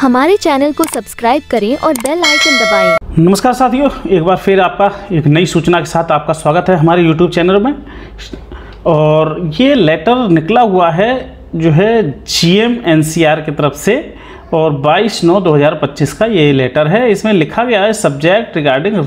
हमारे चैनल को सब्सक्राइब करें और बेल आइकन दबाएं। नमस्कार साथियों, एक बार फिर आपका एक नई सूचना के साथ आपका स्वागत है हमारे YouTube चैनल में। और ये लेटर निकला हुआ है जो है GM NCR की तरफ से, और 22/9/2025 का ये लेटर है। इसमें लिखा गया है subject regarding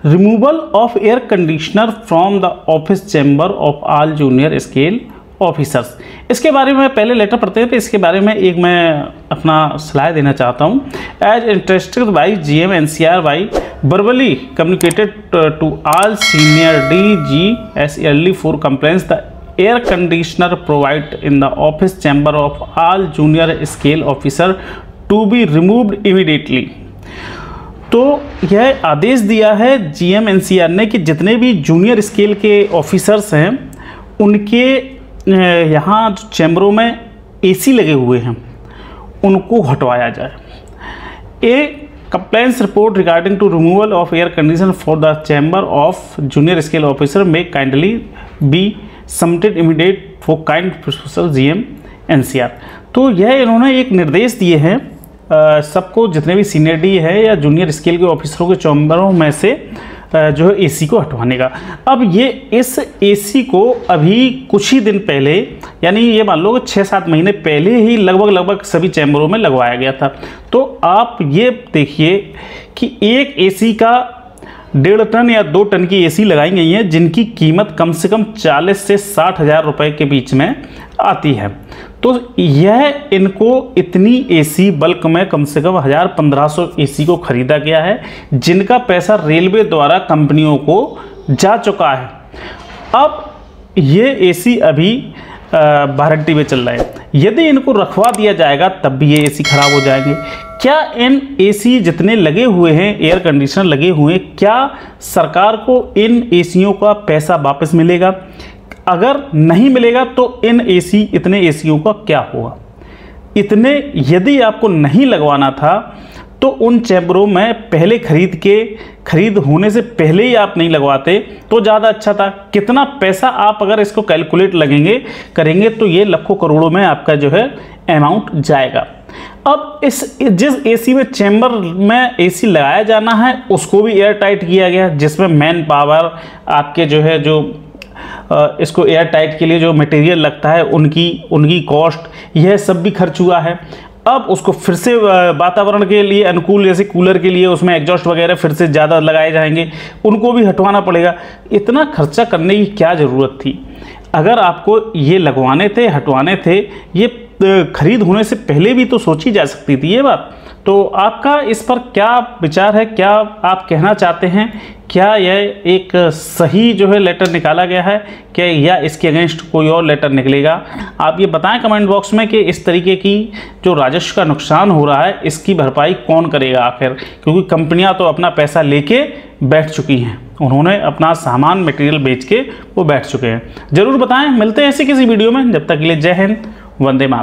removal of air conditioner from the office chamber of all junior scale officers. इसके बारे में पहले लेटर पढ़ते हैं, तो इसके बारे में एक मैं अपना सलाह देना चाहता हूँ। As interested by GM NCR by verbally communicated to all senior DGS early for complaints the air conditioner provided in the office chamber of all junior scale officer to be removed immediately। तो यह आदेश दिया है GM NCR ने कि जितने भी junior scale के officers हैं उनके यहाँ जो चैम्बरों में AC लगे हुए हैं उनको हटवाया जाए। A complaints report regarding to removal of air condition for the chamber of junior scale officer may kindly be submitted immediate for kind proposal GM NCR। तो यह इन्होंने एक निर्देश दिए हैं सबको, जितने भी सीनियर D है या जूनियर स्केल के ऑफिसरों के चैम्बरों में से जो है AC को हटवाने का। अब ये इस AC को अभी कुछ ही दिन पहले, यानी ये मान लो 6-7 महीने पहले ही लगभग सभी चैम्बरों में लगवाया गया था। तो आप ये देखिए कि एक AC का 1.5 टन या 2 टन की AC लगाई गई है, जिनकी कीमत कम से कम 40 से 60 हज़ार रुपये के बीच में आती है। तो यह इनको इतनी AC बल्क में कम से कम 1000-1500 AC को खरीदा गया है, जिनका पैसा रेलवे द्वारा कंपनियों को जा चुका है। अब ये AC अभी वारंटी में चल रहा है। यदि इनको रखवा दिया जाएगा तब भी ये AC खराब हो जाएंगे। क्या इन AC जितने लगे हुए हैं, एयर कंडीशनर लगे हुए हैं, क्या सरकार को इन ACओं का पैसा वापस मिलेगा? अगर नहीं मिलेगा तो इतने ACओं का क्या होगा? इतने यदि आपको नहीं लगवाना था तो उन चैम्बरों में पहले खरीद होने से पहले ही आप नहीं लगवाते तो ज़्यादा अच्छा था। कितना पैसा आप अगर इसको कैलकुलेट करेंगे तो ये लाखों करोड़ों में आपका जो है अमाउंट जाएगा। अब जिस AC में चैम्बर में AC लगाया जाना है उसको भी एयर टाइट किया गया, जिसमें मैन पावर आपके जो है इसको एयर टाइट के लिए जो मटेरियल लगता है उनकी कॉस्ट, यह सब भी खर्च हुआ है। अब उसको फिर से वातावरण के लिए अनुकूल, जैसे कूलर के लिए उसमें एग्जॉस्ट वगैरह फिर से ज़्यादा लगाए जाएंगे, उनको भी हटवाना पड़ेगा। इतना खर्चा करने की क्या ज़रूरत थी? अगर आपको ये लगवाने थे, हटवाने थे, ये खरीद होने से पहले भी तो सोची जा सकती थी ये बात। तो आपका इस पर क्या विचार है? क्या आप कहना चाहते हैं? क्या यह एक सही जो है लेटर निकाला गया है क्या, या इसके अगेंस्ट कोई और लेटर निकलेगा? आप ये बताएं कमेंट बॉक्स में कि इस तरीके की जो राजस्व का नुकसान हो रहा है इसकी भरपाई कौन करेगा आखिर? क्योंकि कंपनियां तो अपना पैसा लेके बैठ चुकी हैं, उन्होंने अपना सामान मटेरियल बेच के वो बैठ चुके हैं। ज़रूर बताएं। मिलते हैं ऐसे किसी वीडियो में, जब तक के लिए जय हिंद, वंदे मातरम।